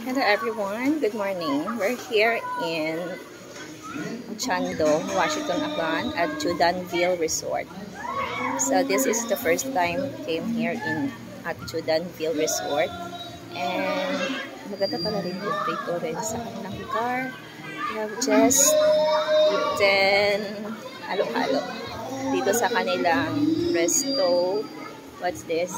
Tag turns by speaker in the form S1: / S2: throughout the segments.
S1: Hello everyone, good morning. We're here in Chando, Washington, Agan at Judanville Resort. So this is the first time we came here at Judanville Resort. And maganda pala rin dito rin sa kanilang lugar. We have just eaten halo-halo dito sa kanilang resto. What's this?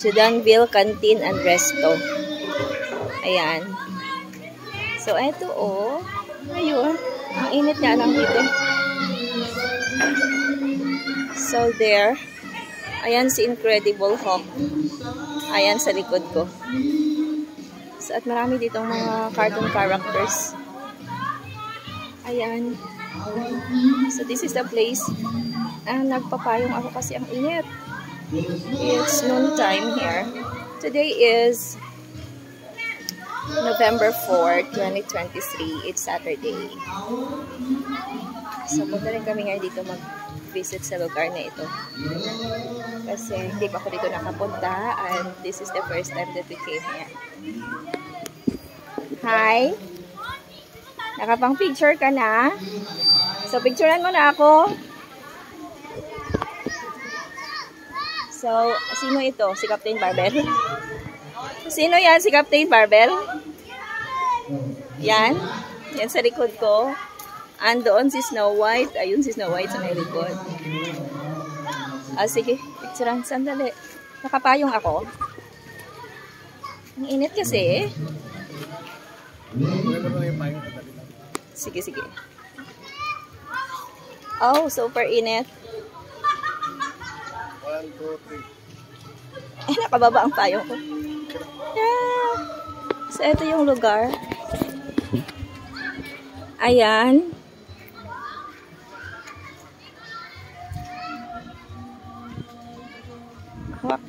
S1: Judanville Canteen and Resto. Ayan. So, eto ayun. Ang init nga lang dito. So, there. Ayan si Incredible Hulk. Ayan sa likod ko. So, at marami ditong mga cartoon characters. Ayan. So, this is the place. Nagpapayong ako kasi ang init. It's noon time here. Today is November 4, 2023. It's Saturday. So, punta rin kami ngayon dito mag-visit sa lugar na ito. Kasi hindi pa ako dito nakapunta and this is the first time that we came here. Hi! Nakapang picture ka na? So, picturean mo na ako. So, sino ito? Si Captain Barbell? Sino yan? Si Captain Barbell? Yan? Yan sa likod ko. Andoon si Snow White. Ayun si Snow White sa may likod. Sige. Picturean. Sandali. Nakapayong ako. Ang init kasi. Sige, sige. Oh, super init.
S2: 1, 2, 3.
S1: Nakababa ang payong ko. Yeah. So, ito yung lugar. Ayan.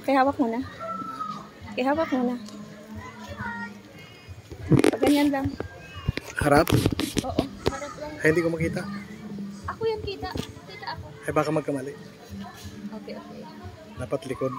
S1: Hawak mo na. Hawak mo na. Ganyan lang.
S2: Harap?
S1: Oo, harap lang.
S2: Ay, hindi ko makita.
S1: Ako yan, kita. Kita ako.
S2: Ay, baka magkamali.
S1: Okay.
S2: Dapat likod.